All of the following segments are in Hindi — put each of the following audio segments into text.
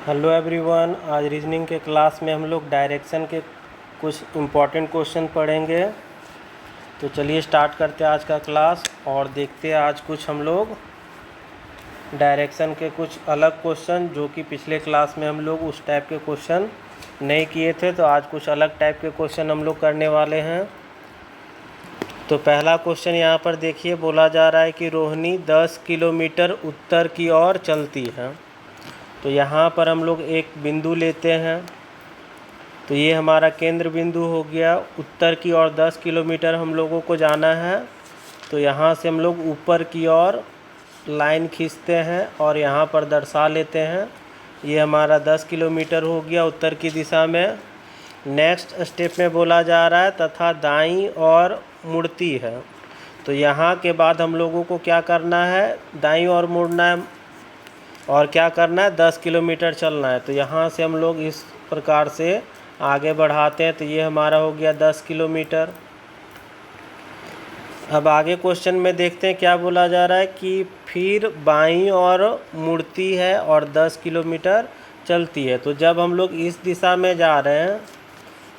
Hello everyone. आज रीजनिंग के क्लास में हम लोग डायरेक्शन के कुछ इम्पोर्टेंट क्वेश्चन पढ़ेंगे। तो चलिए स्टार्ट करते हैं आज का क्लास और देखते हैं आज कुछ हम लोग डायरेक्शन के कुछ अलग क्वेश्चन जो कि पिछले क्लास में हम लोग उस टाइप के क्वेश्चन नहीं किए थे। तो आज कुछ अलग टाइप के क्वेश्चन हम लोग करने वाले हैं। तो पहला क्वेश्चन यहाँ पर देखिए, बोला जा रहा है कि रोहिणी 10 किलोमीटर उत्तर की ओर चलती है। तो यहाँ पर हम लोग एक बिंदु लेते हैं। तो ये हमारा केंद्र बिंदु हो गया। उत्तर की ओर 10 किलोमीटर हम लोगों को जाना है। तो यहाँ से हम लोग ऊपर की ओर लाइन खींचते हैं और यहाँ पर दर्शा लेते हैं। ये हमारा 10 किलोमीटर हो गया उत्तर की दिशा में। नेक्स्ट स्टेप में बोला जा रहा है तथा दाईं ओर मुड़ती है। तो यहाँ के बाद हम लोगों को क्या करना है, दाईं ओर मुड़ना है और क्या करना है, 10 किलोमीटर चलना है। तो यहाँ से हम लोग इस प्रकार से आगे बढ़ाते हैं। तो ये हमारा हो गया 10 किलोमीटर। अब आगे क्वेश्चन में देखते हैं क्या बोला जा रहा है कि फिर बाईं ओर मुड़ती है और 10 किलोमीटर चलती है। तो जब हम लोग इस दिशा में जा रहे हैं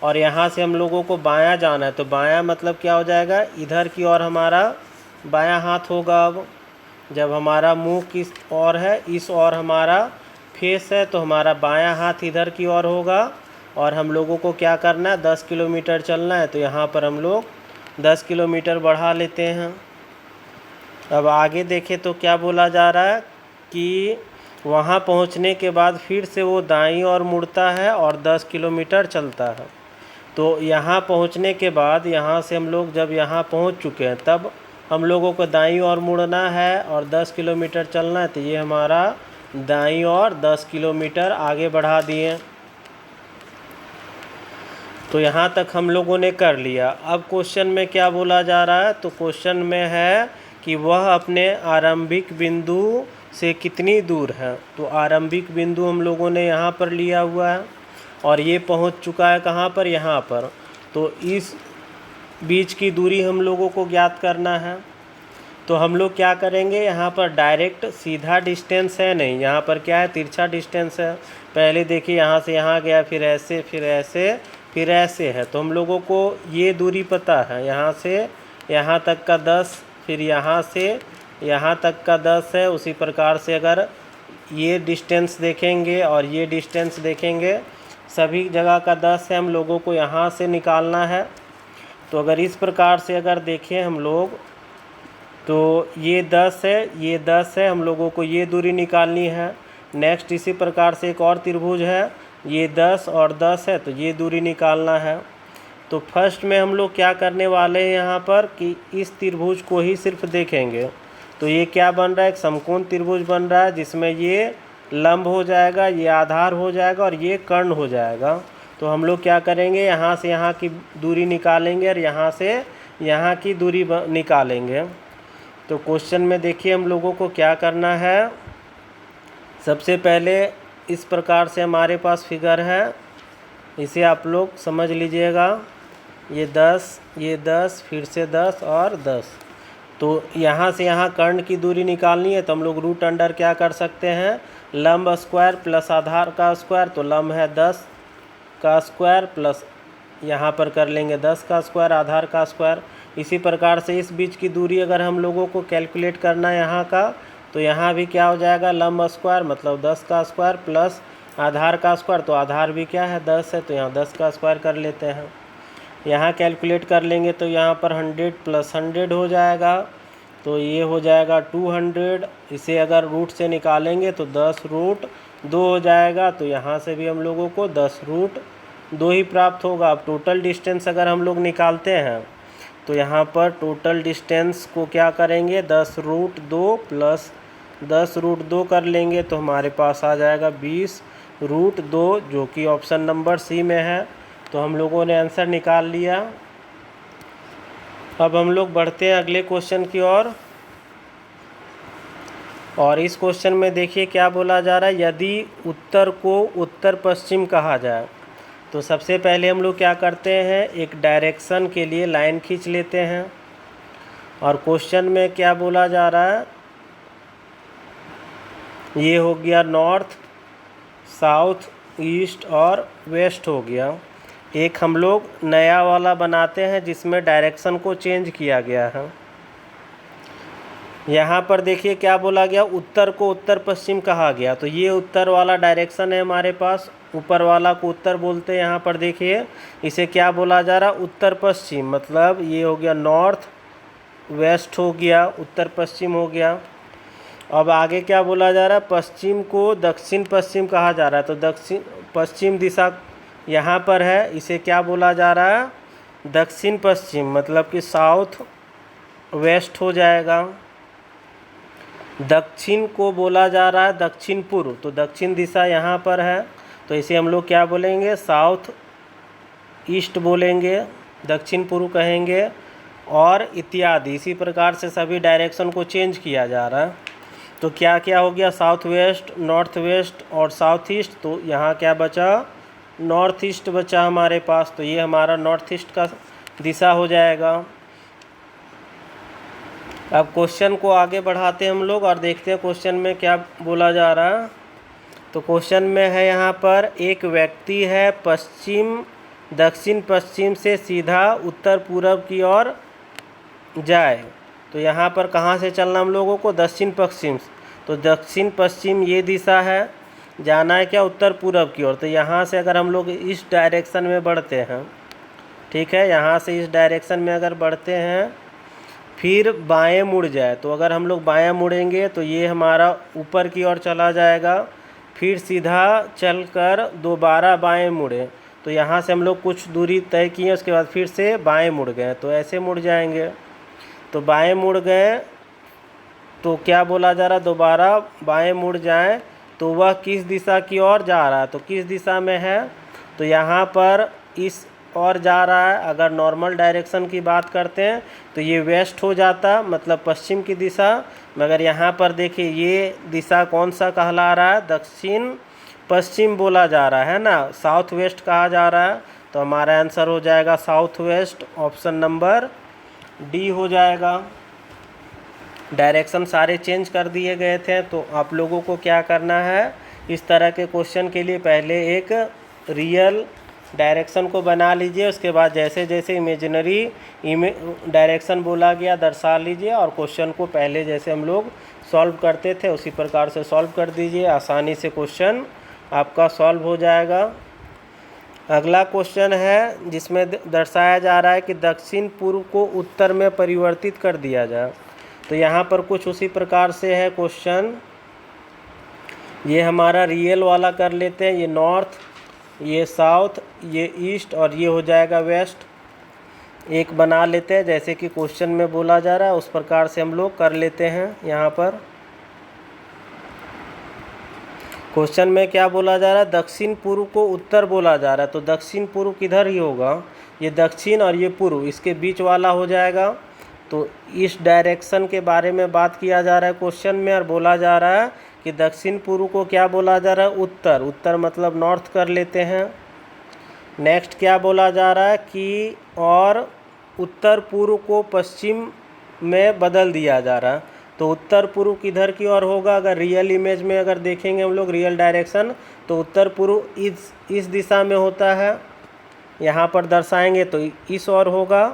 और यहाँ से हम लोगों को बायां जाना है, तो बायां मतलब क्या हो जाएगा, इधर की ओर हमारा बायां हाथ होगा। अब जब हमारा मुंह किस ओर है, इस ओर हमारा फेस है, तो हमारा बायां हाथ इधर की ओर होगा और हम लोगों को क्या करना है, 10 किलोमीटर चलना है। तो यहाँ पर हम लोग 10 किलोमीटर बढ़ा लेते हैं। अब आगे देखें तो क्या बोला जा रहा है कि वहाँ पहुँचने के बाद फिर से वो दाईं ओर मुड़ता है और 10 किलोमीटर चलता है। तो यहाँ पहुँचने के बाद यहाँ से हम लोग जब यहाँ पहुँच चुके हैं तब हम लोगों को दाईं ओर मुड़ना है और 10 किलोमीटर चलना है। तो ये हमारा दाईं ओर 10 किलोमीटर आगे बढ़ा दिए। तो यहाँ तक हम लोगों ने कर लिया। अब क्वेश्चन में क्या बोला जा रहा है, तो क्वेश्चन में है कि वह अपने आरंभिक बिंदु से कितनी दूर है। तो आरंभिक बिंदु हम लोगों ने यहाँ पर लिया हुआ है और ये पहुँच चुका है कहाँ पर, यहाँ पर। तो इस बीच की दूरी हम लोगों को ज्ञात करना है। तो हम लोग क्या करेंगे, यहाँ पर डायरेक्ट सीधा डिस्टेंस है नहीं, यहाँ पर क्या है, तिरछा डिस्टेंस है। पहले देखिए यहाँ से यहाँ गया, फिर ऐसे, फिर ऐसे, फिर ऐसे है। तो हम लोगों को ये दूरी पता है, यहाँ से यहाँ तक का 10, फिर यहाँ से यहाँ तक का 10 है। उसी प्रकार से अगर ये डिस्टेंस देखेंगे और ये डिस्टेंस देखेंगे, सभी जगह का 10 है, हम लोगों को यहाँ से निकालना है। तो अगर इस प्रकार से अगर देखें हम लोग, तो ये 10 है, ये 10 है, हम लोगों को ये दूरी निकालनी है। नेक्स्ट इसी प्रकार से एक और त्रिभुज है, ये 10 और 10 है, तो ये दूरी निकालना है। तो फर्स्ट में हम लोग क्या करने वाले हैं यहाँ पर कि इस त्रिभुज को ही सिर्फ देखेंगे। तो ये क्या बन रहा है, एक समकोण त्रिभुज बन रहा है जिसमें ये लंब हो जाएगा, ये आधार हो जाएगा और ये कर्ण हो जाएगा। तो हम लोग क्या करेंगे, यहाँ से यहाँ की दूरी निकालेंगे और यहाँ से यहाँ की दूरी निकालेंगे। तो क्वेश्चन में देखिए हम लोगों को क्या करना है। सबसे पहले इस प्रकार से हमारे पास फिगर है, इसे आप लोग समझ लीजिएगा। ये 10, ये 10, फिर से 10 और 10। तो यहाँ से यहाँ कर्ण की दूरी निकालनी है। तो हम लोग रूट अंडर क्या कर सकते हैं, लंब स्क्वायर प्लस आधार का स्क्वायर। तो लंब है 10 का स्क्वायर प्लस यहाँ पर कर लेंगे 10 का स्क्वायर, आधार का स्क्वायर। इसी प्रकार से इस बीच की दूरी अगर हम लोगों को कैलकुलेट करना है यहाँ का, तो यहाँ भी क्या हो जाएगा, लंब स्क्वायर मतलब 10 का स्क्वायर प्लस आधार का स्क्वायर। तो आधार भी क्या है, 10 है, तो यहाँ 10 का स्क्वायर कर लेते हैं। यहाँ कैलकुलेट कर लेंगे तो यहाँ पर 100 प्लस 100 हो जाएगा। तो ये हो जाएगा 200। इसे अगर रूट से निकालेंगे तो 10 रूट 2 हो जाएगा। तो यहाँ से भी हम लोगों को 10 रूट 2 ही प्राप्त होगा। अब टोटल डिस्टेंस अगर हम लोग निकालते हैं तो यहाँ पर टोटल डिस्टेंस को क्या करेंगे, 10 रूट 2 प्लस 10 रूट 2 कर लेंगे। तो हमारे पास आ जाएगा 20 रूट 2, जो कि ऑप्शन नंबर सी में है। तो हम लोगों ने आंसर निकाल लिया। अब हम लोग बढ़ते हैं अगले क्वेश्चन की ओर। और इस क्वेश्चन में देखिए क्या बोला जा रहा है, यदि उत्तर को उत्तर पश्चिम कहा जाए। तो सबसे पहले हम लोग क्या करते हैं, एक डायरेक्शन के लिए लाइन खींच लेते हैं। और क्वेश्चन में क्या बोला जा रहा है, ये हो गया नॉर्थ, साउथ, ईस्ट और वेस्ट हो गया। एक हम लोग नया वाला बनाते हैं जिसमें डायरेक्शन को चेंज किया गया है। यहाँ पर देखिए क्या बोला गया, उत्तर को उत्तर पश्चिम कहा गया। तो ये उत्तर वाला डायरेक्शन है हमारे पास, ऊपर वाला को उत्तर बोलते हैं। यहाँ पर देखिए इसे क्या बोला जा रहा, उत्तर पश्चिम, मतलब ये हो गया नॉर्थ वेस्ट हो गया, उत्तर पश्चिम हो गया। अब आगे क्या बोला जा रहा है, पश्चिम को दक्षिण पश्चिम कहा जा रहा है। तो दक्षिण पश्चिम दिशा यहाँ पर है, इसे क्या बोला जा रहा है, दक्षिण पश्चिम, मतलब कि साउथ वेस्ट हो जाएगा। दक्षिण को बोला जा रहा है दक्षिण पूर्व, तो दक्षिण दिशा यहाँ पर है, तो इसे हम लोग क्या बोलेंगे, साउथ ईस्ट बोलेंगे, दक्षिण पूर्व कहेंगे, और इत्यादि। इसी प्रकार से सभी डायरेक्शन को चेंज किया जा रहा है। तो क्या क्या हो गया, साउथ वेस्ट, नॉर्थ वेस्ट और साउथ ईस्ट। तो यहाँ क्या बचा, नॉर्थ ईस्ट बचा हमारे पास। तो ये हमारा नॉर्थ ईस्ट का दिशा हो जाएगा। अब क्वेश्चन को आगे बढ़ाते हैं हम लोग और देखते हैं क्वेश्चन में क्या बोला जा रहा है। तो क्वेश्चन में है यहाँ पर, एक व्यक्ति है पश्चिम दक्षिण पश्चिम से सीधा उत्तर पूर्व की ओर जाए। तो यहाँ पर कहाँ से चलना हम लोगों को, दक्षिण पश्चिम। तो दक्षिण पश्चिम ये दिशा है, जाना है क्या, उत्तर पूर्व की ओर। तो यहाँ से अगर हम लोग इस डायरेक्शन में बढ़ते हैं, ठीक है, यहाँ से इस डायरेक्शन में अगर बढ़ते हैं, फिर बाएं मुड़ जाए, तो अगर हम लोग बाएं मुड़ेंगे तो ये हमारा ऊपर की ओर चला जाएगा। फिर सीधा चलकर दोबारा बाएं मुड़े, तो यहाँ से हम लोग कुछ दूरी तय किए, उसके बाद फिर से बाएं मुड़ गए, तो ऐसे मुड़ जाएंगे। तो बाएं मुड़ गए तो क्या बोला जा रहा, दोबारा बाएं मुड़ जाएं तो वह किस दिशा की ओर जा रहा है, तो किस दिशा में है, तो यहाँ पर इस और जा रहा है। अगर नॉर्मल डायरेक्शन की बात करते हैं तो ये वेस्ट हो जाता, मतलब पश्चिम की दिशा। मगर यहाँ पर देखिए ये दिशा कौन सा कहला रहा है, दक्षिण पश्चिम बोला जा रहा है ना, साउथ वेस्ट कहा जा रहा है। तो हमारा आंसर हो जाएगा south west, option number D हो जाएगा। डायरेक्शन सारे चेंज कर दिए गए थे। तो आप लोगों को क्या करना है, इस तरह के क्वेश्चन के लिए पहले एक रियल डायरेक्शन को बना लीजिए, उसके बाद जैसे जैसे इमेजिनरी डायरेक्शन बोला गया दर्शा लीजिए, और क्वेश्चन को पहले जैसे हम लोग सॉल्व करते थे उसी प्रकार से सॉल्व कर दीजिए। आसानी से क्वेश्चन आपका सॉल्व हो जाएगा। अगला क्वेश्चन है जिसमें दर्शाया जा रहा है कि दक्षिण पूर्व को उत्तर में परिवर्तित कर दिया जाए। तो यहाँ पर कुछ उसी प्रकार से है क्वेश्चन। ये हमारा रियल वाला कर लेते हैं, ये नॉर्थ, ये साउथ, ये ईस्ट और ये हो जाएगा वेस्ट। एक बना लेते हैं जैसे कि क्वेश्चन में बोला जा रहा है, उस प्रकार से हम लोग कर लेते हैं। यहाँ पर क्वेश्चन में क्या बोला जा रहा है, दक्षिण पूर्व को उत्तर बोला जा रहा है। तो दक्षिण पूर्व किधर ही होगा, ये दक्षिण और ये पूर्व, इसके बीच वाला हो जाएगा। तो इस डायरेक्शन के बारे में बात किया जा रहा है क्वेश्चन में, और बोला जा रहा है कि दक्षिण पूर्व को क्या बोला जा रहा है, उत्तर। उत्तर मतलब नॉर्थ कर लेते हैं। नेक्स्ट क्या बोला जा रहा है कि और उत्तर पूर्व को पश्चिम में बदल दिया जा रहा है। तो उत्तर पूर्व किधर की ओर होगा, अगर रियल इमेज में अगर देखेंगे हम लोग रियल डायरेक्शन, तो उत्तर पूर्व इस दिशा में होता है। यहाँ पर दर्शाएंगे तो इस ओर होगा।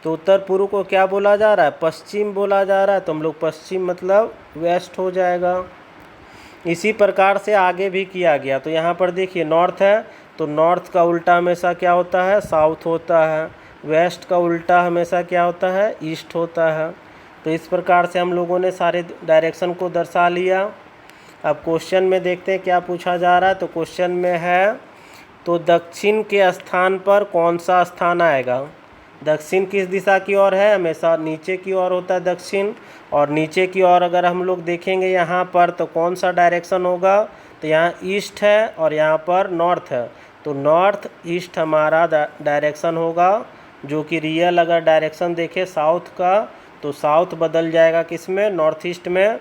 तो उत्तर पूर्व को क्या बोला जा रहा है, पश्चिम बोला जा रहा है। तो हम लोग पश्चिम मतलब वेस्ट हो जाएगा। इसी प्रकार से आगे भी किया गया। तो यहाँ पर देखिए नॉर्थ है, तो नॉर्थ का उल्टा हमेशा क्या होता है, साउथ होता है। वेस्ट का उल्टा हमेशा क्या होता है, ईस्ट होता है। तो इस प्रकार से हम लोगों ने सारे डायरेक्शन को दर्शा लिया। अब क्वेश्चन में देखते हैं क्या पूछा जा रहा है। तो क्वेश्चन में है, तो दक्षिण के स्थान पर कौन सा स्थान आएगा। दक्षिण किस दिशा की ओर है, हमेशा नीचे की ओर होता है दक्षिण। और नीचे की ओर अगर हम लोग देखेंगे यहाँ पर, तो कौन सा डायरेक्शन होगा, तो यहाँ ईस्ट है और यहाँ पर नॉर्थ है। तो नॉर्थ ईस्ट हमारा डायरेक्शन होगा, जो कि रियल अगर डायरेक्शन देखें साउथ का, तो साउथ बदल जाएगा किस में, नॉर्थ ईस्ट में।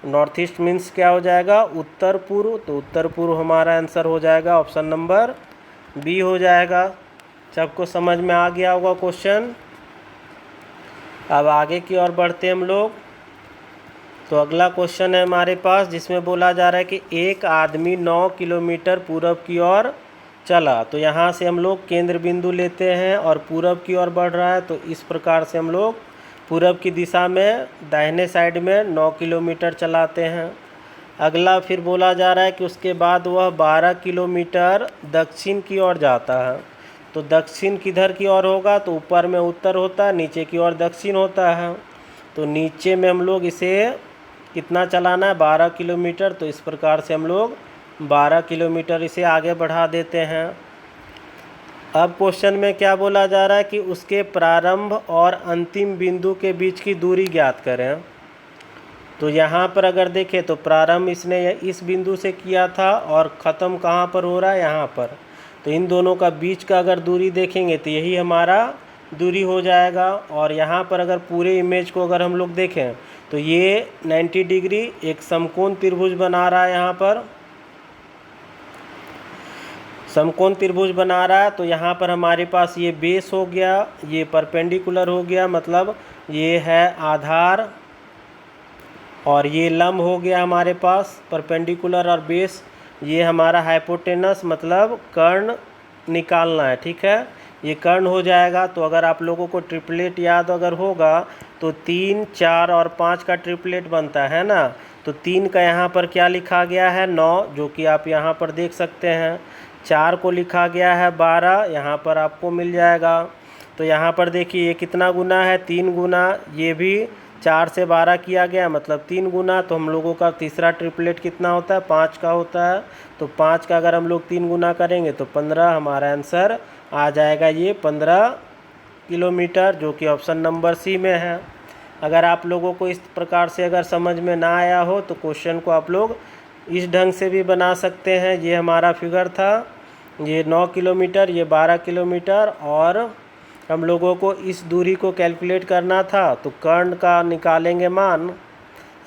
नॉर्थ ईस्ट मीन्स क्या हो जाएगा, उत्तर पूर्व। तो उत्तर पूर्व हमारा आंसर हो जाएगा, ऑप्शन नंबर बी हो जाएगा। सबको समझ में आ गया होगा क्वेश्चन। अब आगे की ओर बढ़ते हैं हम लोग। तो अगला क्वेश्चन है हमारे पास जिसमें बोला जा रहा है कि एक आदमी 9 किलोमीटर पूरब की ओर चला। तो यहाँ से हम लोग केंद्र बिंदु लेते हैं और पूरब की ओर बढ़ रहा है, तो इस प्रकार से हम लोग पूरब की दिशा में दाहिने साइड में 9 किलोमीटर चलाते हैं। अगला फिर बोला जा रहा है कि उसके बाद वह 12 किलोमीटर दक्षिण की ओर जाता है। तो दक्षिण किधर की ओर होगा, तो ऊपर में उत्तर होता है, नीचे की ओर दक्षिण होता है। तो नीचे में हम लोग इसे कितना चलाना है, 12 किलोमीटर। तो इस प्रकार से हम लोग 12 किलोमीटर इसे आगे बढ़ा देते हैं। अब क्वेश्चन में क्या बोला जा रहा है कि उसके प्रारंभ और अंतिम बिंदु के बीच की दूरी ज्ञात करें। तो यहाँ पर अगर देखें तो प्रारंभ इसने इस बिंदु से किया था और ख़त्म कहाँ पर हो रहा है, यहाँ पर। तो इन दोनों का बीच का अगर दूरी देखेंगे तो यही हमारा दूरी हो जाएगा। और यहाँ पर अगर पूरे इमेज को अगर हम लोग देखें तो ये 90 डिग्री एक समकोण त्रिभुज बना रहा है। यहाँ पर समकोण त्रिभुज बना रहा है। तो यहाँ पर हमारे पास ये बेस हो गया, ये परपेंडिकुलर हो गया, मतलब ये है आधार, और ये लंब हो गया हमारे पास परपेंडिकुलर और बेस। ये हमारा हाइपोटेनस मतलब कर्ण निकालना है, ठीक है, ये कर्ण हो जाएगा। तो अगर आप लोगों को ट्रिपलेट याद अगर होगा तो 3, 4 और 5 का ट्रिपलेट बनता है ना। तो 3 का यहाँ पर क्या लिखा गया है, 9, जो कि आप यहाँ पर देख सकते हैं। 4 को लिखा गया है 12, यहाँ पर आपको मिल जाएगा। तो यहाँ पर देखिए ये कितना गुना है, 3 गुना। ये भी 4 से 12 किया गया मतलब 3 गुना। तो हम लोगों का तीसरा ट्रिपलेट कितना होता है, 5 का होता है। तो 5 का अगर हम लोग 3 गुना करेंगे तो 15 हमारा आंसर आ जाएगा, ये 15 किलोमीटर, जो कि ऑप्शन नंबर सी में है। अगर आप लोगों को इस प्रकार से अगर समझ में ना आया हो तो क्वेश्चन को आप लोग इस ढंग से भी बना सकते हैं। ये हमारा फिगर था, ये 9 किलोमीटर, ये 12 किलोमीटर, और हम लोगों को इस दूरी को कैलकुलेट करना था। तो कर्ण का निकालेंगे मान,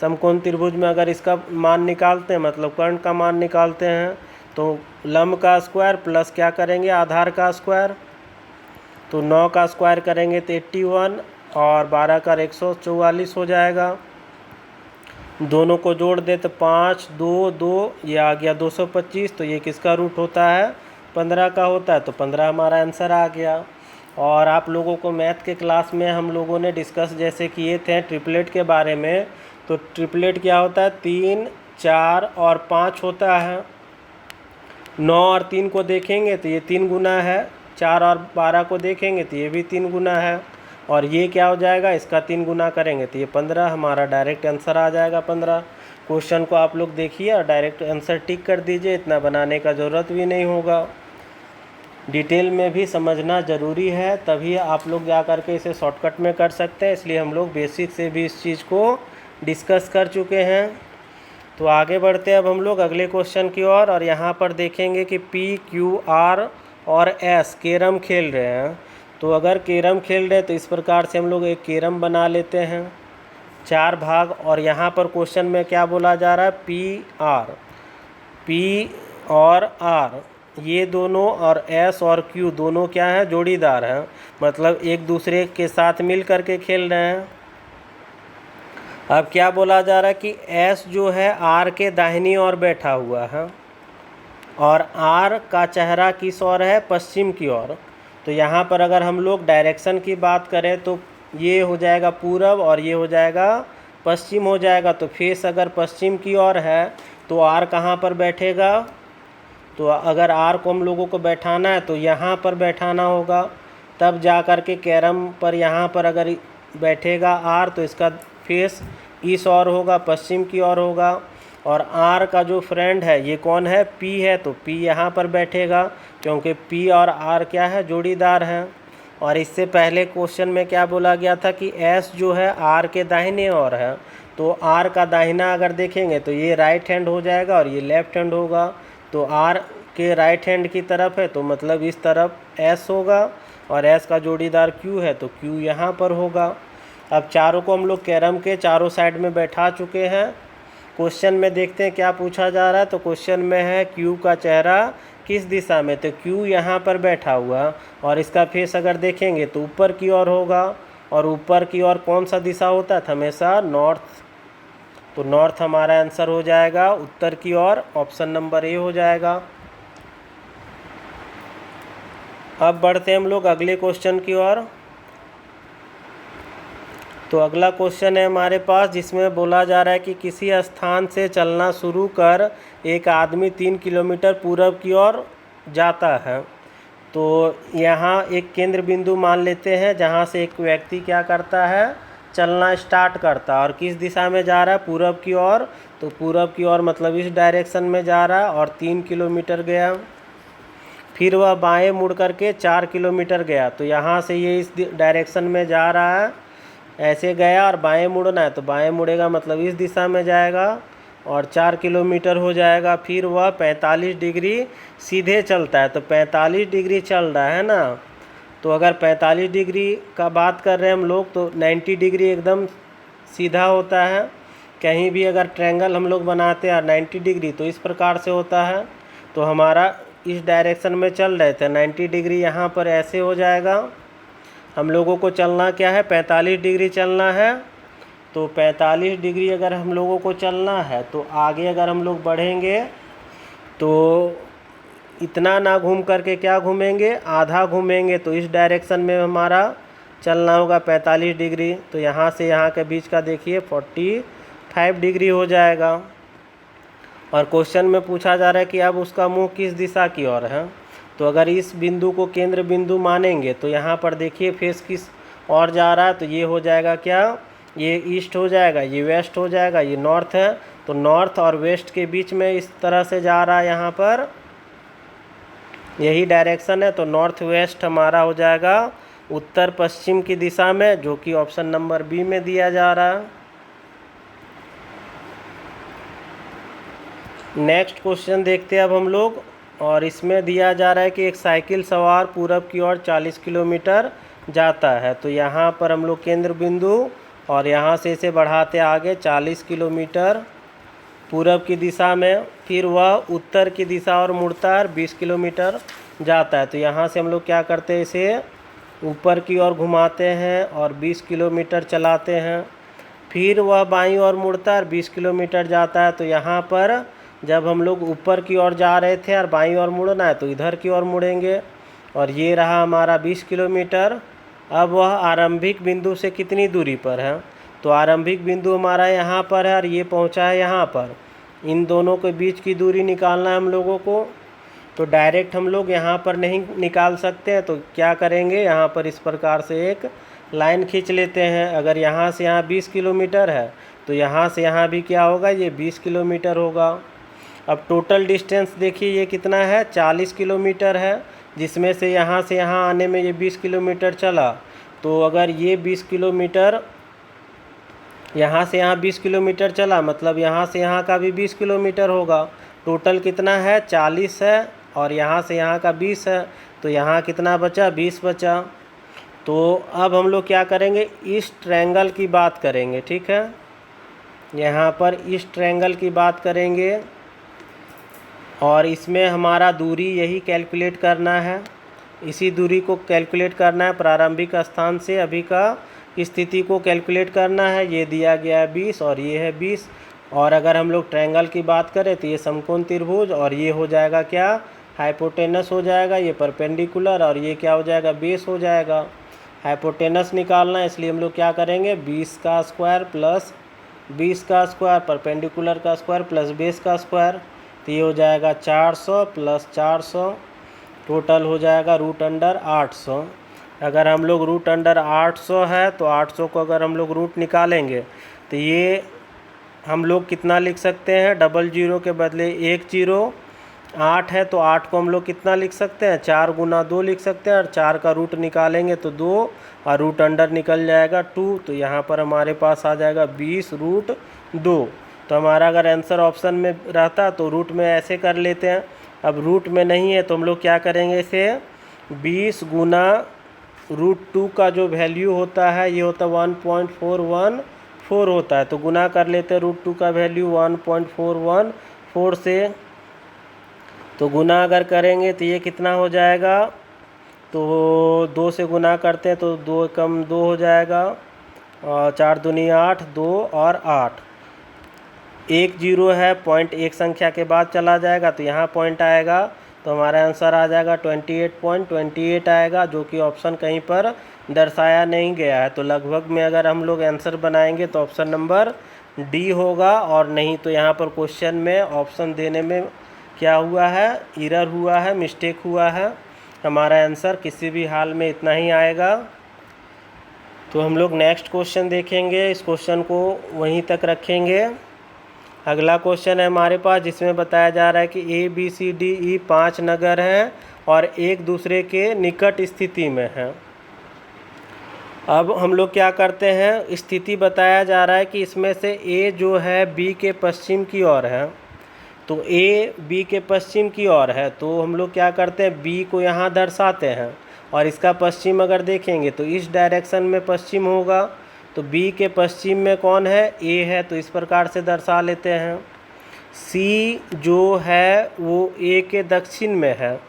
समकोण त्रिभुज में अगर इसका मान निकालते हैं मतलब कर्ण का मान निकालते हैं, तो लंब का स्क्वायर प्लस क्या करेंगे, आधार का स्क्वायर। तो 9 का स्क्वायर करेंगे तो 81 और 12 का 144 हो जाएगा। दोनों को जोड़ दे तो 5, 2, 2, ये आ गया 225। तो ये किसका रूट होता है, 15 का होता है। तो 15 हमारा आंसर आ गया। और आप लोगों को मैथ के क्लास में हम लोगों ने डिस्कस जैसे किए थे ट्रिपलेट के बारे में। तो ट्रिपलेट क्या होता है, 3, 4 और 5 होता है। 9 और 3 को देखेंगे तो ये 3 गुना है। 4 और 12 को देखेंगे तो ये भी 3 गुना है। और ये क्या हो जाएगा, इसका 3 गुना करेंगे तो ये 15 हमारा डायरेक्ट आंसर आ जाएगा 15। क्वेश्चन को आप लोग देखिए और डायरेक्ट आंसर टिक कर दीजिए, इतना बनाने का ज़रूरत भी नहीं होगा। डिटेल में भी समझना ज़रूरी है, तभी आप लोग जा कर के इसे शॉर्टकट में कर सकते हैं। इसलिए हम लोग बेसिक से भी इस चीज़ को डिस्कस कर चुके हैं। तो आगे बढ़ते हैं अब हम लोग अगले क्वेश्चन की ओर। और यहाँ पर देखेंगे कि P, Q, R और S कैरम खेल रहे हैं। तो अगर कैरम खेल रहे हैं तो इस प्रकार से हम लोग एक कैरम बना लेते हैं, 4 भाग। और यहाँ पर क्वेश्चन में क्या बोला जा रहा है, P और R ये दोनों और S और Q दोनों क्या हैं, जोड़ीदार हैं, मतलब एक दूसरे के साथ मिल कर के खेल रहे हैं। अब क्या बोला जा रहा है कि S जो है R के दाहिनी ओर बैठा हुआ है और R का चेहरा किस ओर है, पश्चिम की ओर। तो यहाँ पर अगर हम लोग डायरेक्शन की बात करें तो ये हो जाएगा पूरब और ये हो जाएगा पश्चिम हो जाएगा। तो फेस अगर पश्चिम की ओर है तो R कहाँ पर बैठेगा, तो अगर R को हम लोगों को बैठाना है तो यहाँ पर बैठाना होगा, तब जा कर के कैरम पर यहाँ पर अगर बैठेगा R तो इसका फेस इस ओर होगा, पश्चिम की ओर होगा। और R का जो फ्रेंड है ये कौन है, P है, तो P यहाँ पर बैठेगा क्योंकि P और R क्या है, जोड़ीदार हैं। और इससे पहले क्वेश्चन में क्या बोला गया था कि S जो है R के दाहिने ओर है। तो R का दाहिना अगर देखेंगे तो ये राइट हैंड हो जाएगा और ये लेफ्ट हैंड होगा। तो R के राइट हैंड की तरफ है तो मतलब इस तरफ S होगा, और S का जोड़ीदार Q है तो Q यहाँ पर होगा। अब चारों को हम लोग कैरम के चारों साइड में बैठा चुके हैं। क्वेश्चन में देखते हैं क्या पूछा जा रहा है। तो क्वेश्चन में है Q का चेहरा किस दिशा में, तो Q यहाँ पर बैठा हुआ और इसका फेस अगर देखेंगे तो ऊपर की ओर होगा। और ऊपर की ओर कौन सा दिशा होता है, हमेशा नॉर्थ। तो नॉर्थ हमारा आंसर हो जाएगा उत्तर की ओर, ऑप्शन नंबर ए हो जाएगा। अब बढ़ते हैं हम लोग अगले क्वेश्चन की ओर। तो अगला क्वेश्चन है हमारे पास, जिसमें बोला जा रहा है कि किसी स्थान से चलना शुरू कर एक आदमी 3 किलोमीटर पूरब की ओर जाता है। तो यहाँ एक केंद्र बिंदु मान लेते हैं जहाँ से एक व्यक्ति क्या करता है, चलना स्टार्ट करता है और किस दिशा में जा रहा है, पूरब की ओर। तो पूरब की ओर मतलब इस डायरेक्शन में जा रहा है और 3 किलोमीटर गया। फिर वह बाएं मुड़ करके 4 किलोमीटर गया। तो यहाँ से ये इस डायरेक्शन में जा रहा है, ऐसे गया और बाएं मुड़ना है तो बाएं मुड़ेगा मतलब इस दिशा में जाएगा और 4 किलोमीटर हो जाएगा। फिर वह 45 डिग्री सीधे चलता है। तो 45 डिग्री चल रहा है ना, तो अगर 45 डिग्री का बात कर रहे हैं हम लोग तो 90 डिग्री एकदम सीधा होता है। कहीं भी अगर ट्रायंगल हम लोग बनाते हैं 90 डिग्री तो इस प्रकार से होता है। तो हमारा इस डायरेक्शन में चल रहे थे 90 डिग्री, यहाँ पर ऐसे हो जाएगा। हम लोगों को चलना क्या है, 45 डिग्री चलना है। तो 45 डिग्री अगर हम लोगों को चलना है तो आगे अगर हम लोग बढ़ेंगे तो इतना ना घूम करके क्या घूमेंगे, आधा घूमेंगे। तो इस डायरेक्शन में हमारा चलना होगा 45 डिग्री। तो यहाँ से यहाँ के बीच का देखिए 45 डिग्री हो जाएगा। और क्वेश्चन में पूछा जा रहा है कि अब उसका मुंह किस दिशा की ओर है। तो अगर इस बिंदु को केंद्र बिंदु मानेंगे तो यहाँ पर देखिए फेस किस ओर जा रहा है। तो ये हो जाएगा क्या, ये ईस्ट हो जाएगा, ये वेस्ट हो जाएगा, ये नॉर्थ है। तो नॉर्थ और वेस्ट के बीच में इस तरह से जा रहा है, यहाँ पर यही डायरेक्शन है। तो नॉर्थ वेस्ट हमारा हो जाएगा उत्तर पश्चिम की दिशा में, जो कि ऑप्शन नंबर बी में दिया जा रहा है। नेक्स्ट क्वेश्चन देखते हैं अब हम लोग। और इसमें दिया जा रहा है कि एक साइकिल सवार पूरब की ओर 40 किलोमीटर जाता है। तो यहाँ पर हम लोग केंद्र बिंदु और यहाँ से इसे बढ़ाते आगे 40 किलोमीटर पूरब की दिशा में। फिर वह उत्तर की दिशा और मुड़ता है 20 किलोमीटर जाता है। तो यहाँ से हम लोग क्या करते हैं, इसे ऊपर की ओर घुमाते हैं और 20 किलोमीटर चलाते हैं। फिर वह बाईं ओर मुड़ता है और 20 किलोमीटर जाता है। तो यहाँ पर जब हम लोग ऊपर की ओर जा रहे थे और बाईं ओर मुड़ना है तो इधर की ओर मुड़ेंगे। और ये रहा हमारा 20 किलोमीटर। अब वह आरंभिक बिंदु से कितनी दूरी पर है। तो आरंभिक बिंदु हमारा यहाँ पर है और ये पहुँचा है यहाँ पर। इन दोनों के बीच की दूरी निकालना है हम लोगों को। तो डायरेक्ट हम लोग यहाँ पर नहीं निकाल सकते हैं, तो क्या करेंगे, यहाँ पर इस प्रकार से एक लाइन खींच लेते हैं। अगर यहाँ से यहाँ 20 किलोमीटर है तो यहाँ से यहाँ भी क्या होगा, ये 20 किलोमीटर होगा। अब टोटल डिस्टेंस देखिए ये कितना है, 40 किलोमीटर है, जिसमें से यहाँ आने में ये 20 किलोमीटर चला। तो अगर ये 20 किलोमीटर यहाँ से यहाँ 20 किलोमीटर चला मतलब यहाँ से यहाँ का भी 20 किलोमीटर होगा। टोटल कितना है, 40 है और यहाँ से यहाँ का 20 है। तो यहाँ कितना बचा, 20 बचा। तो अब हम लोग क्या करेंगे, इस ट्रायंगल की बात करेंगे, ठीक है। यहाँ पर इस ट्रायंगल की बात करेंगे और इसमें हमारा दूरी यही कैलकुलेट करना है। इसी दूरी को कैलकुलेट करना है, प्रारंभिक स्थान से अभी का स्थिति को कैलकुलेट करना है। ये दिया गया है 20 और ये है 20। और अगर हम लोग ट्रायंगल की बात करें तो ये समकोण त्रिभुज और ये हो जाएगा क्या, हाइपोटेनस हो जाएगा, ये परपेंडिकुलर और ये क्या हो जाएगा, बेस हो जाएगा। हाइपोटेनस निकालना है इसलिए हम लोग क्या करेंगे, 20 का स्क्वायर प्लस 20 का स्क्वायर, परपेंडिकुलर का स्क्वायर प्लस बेस का स्क्वायर। तो ये हो जाएगा 400 प्लस 400, टोटल हो जाएगा √800। अगर हम लोग √800 है तो 800 को अगर हम लोग रूट निकालेंगे तो ये हम लोग कितना लिख सकते हैं, 00 के बदले 1 0, 8 है तो 8 को हम लोग कितना लिख सकते हैं, 4 गुना 2 लिख सकते हैं। और 4 का रूट निकालेंगे तो 2 और √अंडर निकल जाएगा 2। तो यहाँ पर हमारे पास आ जाएगा 20√2। तो हमारा अगर आंसर ऑप्शन में रहता तो रूट में ऐसे कर लेते हैं। अब रूट में नहीं है तो हम लोग क्या करेंगे, इसे 20 गुना √2 का जो वैल्यू होता है ये होता है 1.414 होता है। तो गुना कर लेते हैं √2 का वैल्यू 1.414 से। तो गुना अगर करेंगे तो ये कितना हो जाएगा, तो 2 से गुना करते हैं तो 2 कम 2 हो जाएगा और 4 दूनी 8, 2 और 8। एक जीरो है, पॉइंट एक संख्या के बाद चला जाएगा तो यहाँ पॉइंट आएगा, तो हमारा आंसर आ जाएगा 28.28 आएगा, जो कि ऑप्शन कहीं पर दर्शाया नहीं गया है। तो लगभग में अगर हम लोग आंसर बनाएंगे तो ऑप्शन नंबर डी होगा, और नहीं तो यहाँ पर क्वेश्चन में ऑप्शन देने में क्या हुआ है, एरर हुआ है, मिस्टेक हुआ है। हमारा आंसर किसी भी हाल में इतना ही आएगा। तो हम लोग नेक्स्ट क्वेश्चन देखेंगे, इस क्वेश्चन को वहीं तक रखेंगे। अगला क्वेश्चन है हमारे पास, जिसमें बताया जा रहा है कि ABCDE 5 नगर हैं और एक दूसरे के निकट स्थिति में हैं। अब हम लोग क्या करते हैं, स्थिति बताया जा रहा है कि इसमें से A जो है B के पश्चिम की ओर है, तो A B के पश्चिम की ओर है, तो हम लोग क्या करते हैं, B को यहाँ दर्शाते हैं, और इसका पश्चिम अगर देखेंगे तो इस डायरेक्शन में पश्चिम होगा। तो B के पश्चिम में कौन है, A है, तो इस प्रकार से दर्शा लेते हैं। C जो है वो A के दक्षिण में है,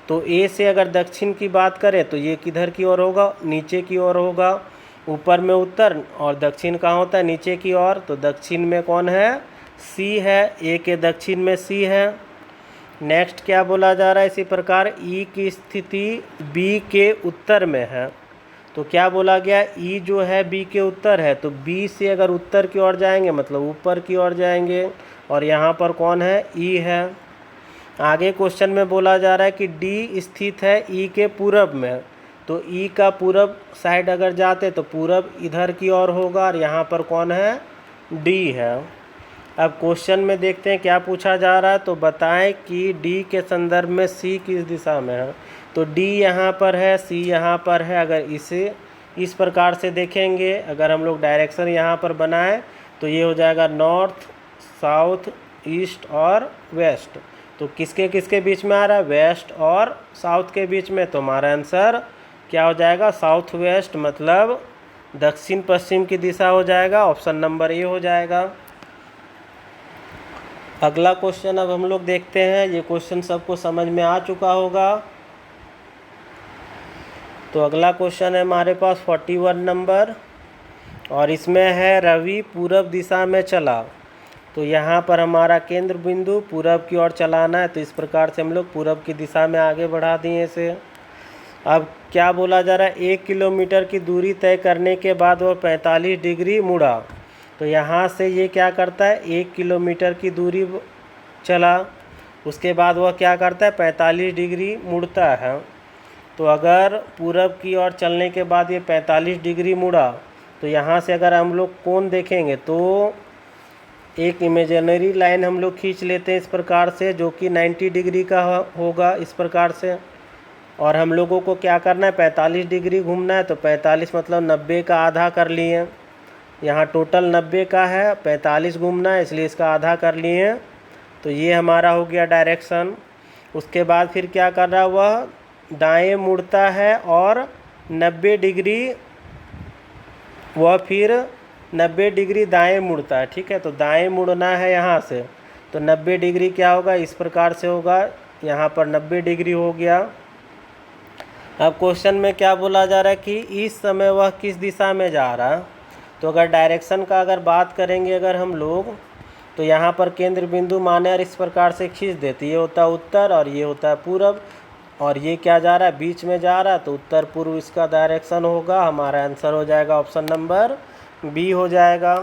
तो A से अगर दक्षिण की बात करें तो ये किधर की ओर होगा, नीचे की ओर होगा। ऊपर में उत्तर और दक्षिण कहाँ होता है, नीचे की ओर, तो दक्षिण में कौन है, C है, A के दक्षिण में C है। नेक्स्ट क्या बोला जा रहा है, इसी प्रकार E की स्थिति B के उत्तर में है, तो क्या बोला गया, E जो है B के उत्तर है, तो B से अगर उत्तर की ओर जाएंगे मतलब ऊपर की ओर जाएंगे, और यहाँ पर कौन है, E है। आगे क्वेश्चन में बोला जा रहा है कि D स्थित है E के पूरब में, तो E का पूरब साइड अगर जाते तो पूरब इधर की ओर होगा, और यहाँ पर कौन है, D है। अब क्वेश्चन में देखते हैं क्या पूछा जा रहा है, तो बताएं कि D के संदर्भ में C किस दिशा में है। तो D यहाँ पर है, C यहाँ पर है। अगर इसे इस प्रकार से देखेंगे, अगर हम लोग डायरेक्शन यहाँ पर बनाएं तो ये हो जाएगा नॉर्थ, साउथ, ईस्ट और वेस्ट। तो किसके किसके बीच में आ रहा है, वेस्ट और साउथ के बीच में, तो हमारा आंसर क्या हो जाएगा, साउथ वेस्ट, मतलब दक्षिण पश्चिम की दिशा हो जाएगा। ऑप्शन नंबर ए हो जाएगा। अगला क्वेश्चन अब हम लोग देखते हैं, ये क्वेश्चन सबको समझ में आ चुका होगा। तो अगला क्वेश्चन है हमारे पास 41 नंबर, और इसमें है रवि पूरब दिशा में चला, तो यहाँ पर हमारा केंद्र बिंदु पूरब की ओर चलाना है, तो इस प्रकार से हम लोग पूरब की दिशा में आगे बढ़ा दिए इसे। अब क्या बोला जा रहा है, 1 किलोमीटर की दूरी तय करने के बाद वह 45 डिग्री मुड़ा, तो यहाँ से ये क्या करता है, 1 किलोमीटर की दूरी चला, उसके बाद वह क्या करता है, 45 डिग्री मुड़ता है। तो अगर पूरब की ओर चलने के बाद ये 45 डिग्री मुड़ा, तो यहाँ से अगर हम लोग कोण देखेंगे तो एक इमेजिनरी लाइन हम लोग खींच लेते हैं इस प्रकार से, जो कि 90 डिग्री का होगा इस प्रकार से। और हम लोगों को क्या करना है, 45 डिग्री घूमना है, तो 45 मतलब 90 का आधा कर लिए। यहाँ टोटल 90 का है, 45 घूमना है, इसलिए इसका आधा कर लिए। तो ये हमारा हो गया डायरेक्शन। उसके बाद फिर क्या कर रहा है, वह दाएं मुड़ता है और 90 डिग्री, वह फिर 90 डिग्री दाएं मुड़ता है, ठीक है। तो दाएं मुड़ना है यहाँ से, तो 90 डिग्री क्या होगा, इस प्रकार से होगा, यहाँ पर 90 डिग्री हो गया। अब क्वेश्चन में क्या बोला जा रहा है कि इस समय वह किस दिशा में जा रहा है। तो अगर डायरेक्शन का अगर बात करेंगे अगर हम लोग, तो यहाँ पर केंद्र बिंदु माने और इस प्रकार से खींच देते, ये होता है उत्तर और ये होता है पूरब, और ये क्या जा रहा है, बीच में जा रहा है, तो उत्तर पूर्व इसका डायरेक्शन होगा। हमारा आंसर हो जाएगा ऑप्शन नंबर बी हो जाएगा।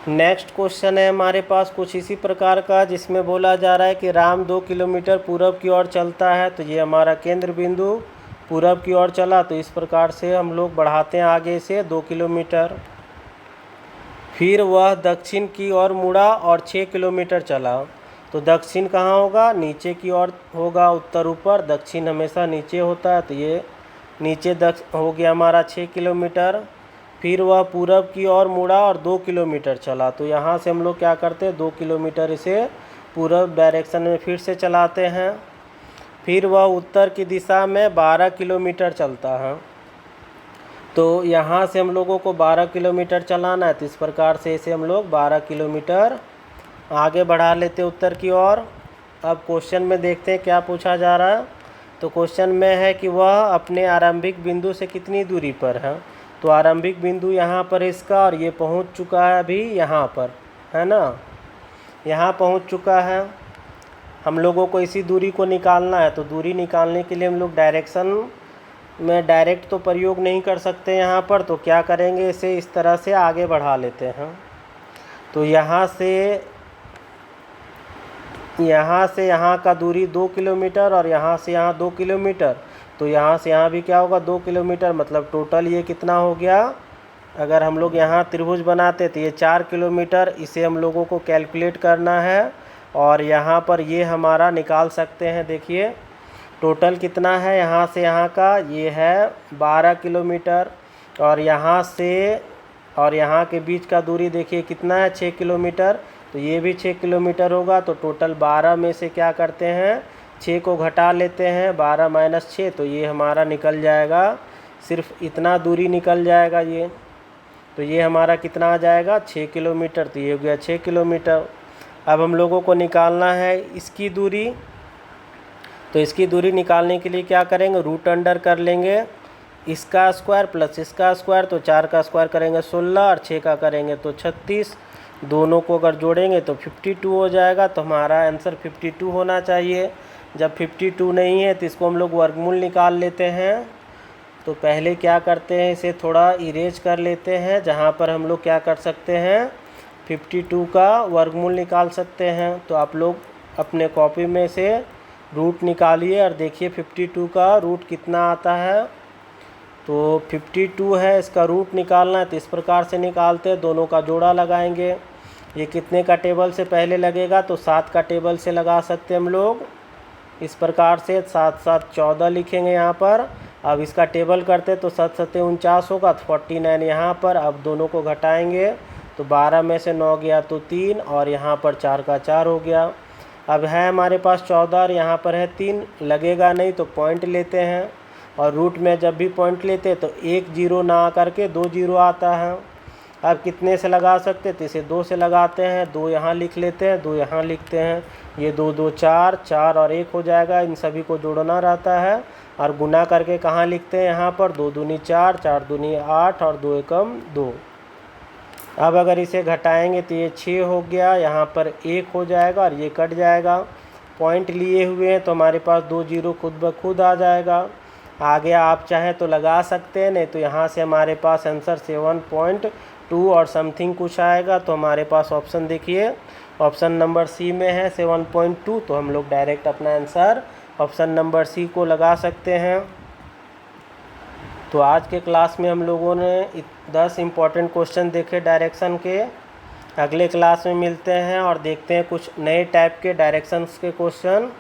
नेक्स्ट क्वेश्चन है हमारे पास कुछ इसी प्रकार का, जिसमें बोला जा रहा है कि राम 2 किलोमीटर पूरब की ओर चलता है, तो ये हमारा केंद्र बिंदु पूरब की ओर चला, तो इस प्रकार से हम लोग बढ़ाते हैं आगे से 2 किलोमीटर। फिर वह दक्षिण की ओर मुड़ा और 6 किलोमीटर चला, तो दक्षिण कहाँ होगा, नीचे की ओर होगा, उत्तर ऊपर, दक्षिण हमेशा नीचे होता है, तो ये नीचे हो गया हमारा 6 किलोमीटर। फिर वह पूरब की ओर मुड़ा और 2 किलोमीटर चला, तो यहाँ से हम लोग क्या करते हैं, 2 किलोमीटर इसे पूरब डायरेक्शन में फिर से चलाते हैं। फिर वह उत्तर की दिशा में 12 किलोमीटर चलता है, तो यहाँ से हम लोगों को 12 किलोमीटर चलाना है, तो इस प्रकार से इसे हम लोग 12 किलोमीटर आगे बढ़ा लेते उत्तर की ओर। अब क्वेश्चन में देखते हैं क्या पूछा जा रहा है। तो क्वेश्चन में है कि वह अपने आरंभिक बिंदु से कितनी दूरी पर है। तो आरंभिक बिंदु यहाँ पर इसका, और ये पहुँच चुका है अभी यहाँ पर, है ना, यहाँ पहुँच चुका है। हम लोगों को इसी दूरी को निकालना है, तो दूरी निकालने के लिए हम लोग डायरेक्शन में डायरेक्ट तो प्रयोग नहीं कर सकते यहाँ पर, तो क्या करेंगे, इसे इस तरह से आगे बढ़ा लेते हैं। तो यहाँ से यहाँ का दूरी 2 किलोमीटर और यहाँ से यहाँ 2 किलोमीटर, तो यहाँ से यहाँ भी क्या होगा 2 किलोमीटर, मतलब टोटल ये कितना हो गया। अगर हम लोग यहाँ त्रिभुज बनाते तो ये 4 किलोमीटर, इसे हम लोगों को कैलकुलेट करना है और यहाँ पर ये हमारा निकाल सकते हैं। देखिए टोटल कितना है यहाँ से यहाँ का, ये है 12 किलोमीटर, और यहाँ से और यहाँ के बीच का दूरी देखिए कितना है 6 किलोमीटर, तो ये भी 6 किलोमीटर होगा। तो टोटल 12 में से क्या करते हैं 6 को घटा लेते हैं, 12 माइनस 6, तो ये हमारा निकल जाएगा, सिर्फ इतना दूरी निकल जाएगा ये। तो ये हमारा कितना आ जाएगा 6 किलोमीटर, तो ये हो गया 6 किलोमीटर। अब हम लोगों को निकालना है इसकी दूरी, तो इसकी दूरी निकालने के लिए क्या करेंगे, रूट अंडर कर लेंगे, इसका स्क्वायर प्लस इसका स्क्वायर, तो 4 का स्क्वायर करेंगे 16 और 6 का करेंगे तो 36, दोनों को अगर जोड़ेंगे तो 52 हो जाएगा। तो हमारा आंसर 52 होना चाहिए। जब 52 नहीं है तो इसको हम लोग वर्गमूल निकाल लेते हैं। तो पहले क्या करते हैं, इसे थोड़ा इरेज कर लेते हैं, जहाँ पर हम लोग क्या कर सकते हैं 52 का वर्गमूल निकाल सकते हैं। तो आप लोग अपने कॉपी में से रूट निकालिए और देखिए 52 का रूट कितना आता है। तो 52 है, इसका रूट निकालना है तो इस प्रकार से निकालते हैं, दोनों का जोड़ा लगाएंगे। ये कितने का टेबल से पहले लगेगा, तो 7 का टेबल से लगा सकते हैं हम लोग इस प्रकार से, 7 7 14 लिखेंगे यहाँ पर। अब इसका टेबल करते तो 7 7 49 होगा, तो 49 यहाँ पर। अब दोनों को घटाएंगे तो 12 में से 9 गया तो 3, और यहाँ पर 4 का 4 हो गया। अब है हमारे पास 14 और यहाँ पर है 3, लगेगा नहीं तो पॉइंट लेते हैं, और रूट में जब भी पॉइंट लेते हैं तो 1 0 ना आकर के 2 0 आता है। अब कितने से लगा सकते हैं, तो इसे 2 से लगाते हैं, 2 यहाँ लिख लेते हैं, 2 यहाँ लिखते हैं, ये 2 2 4 4 और 1 हो जाएगा। इन सभी को जोड़ना रहता है और गुना करके कहाँ लिखते हैं, यहाँ पर 2 दूनी 4 4 दूनी 8 और 2 एकम 2। अब अगर इसे घटाएंगे तो ये 6 हो गया, यहाँ पर 1 हो जाएगा और ये कट जाएगा। पॉइंट लिए हुए हैं तो हमारे पास 2 0 खुद ब खुद आ जाएगा। आगे आप चाहें तो लगा सकते हैं, नहीं तो यहाँ से हमारे पास आंसर 7.2 और समथिंग कुछ आएगा। तो हमारे पास ऑप्शन देखिए, ऑप्शन नंबर सी में है 7.2, तो हम लोग डायरेक्ट अपना आंसर ऑप्शन नंबर सी को लगा सकते हैं। तो आज के क्लास में हम लोगों ने 10 इम्पॉर्टेंट क्वेश्चन देखे डायरेक्शन के। अगले क्लास में मिलते हैं और देखते हैं कुछ नए टाइप के डायरेक्शंस के क्वेश्चन।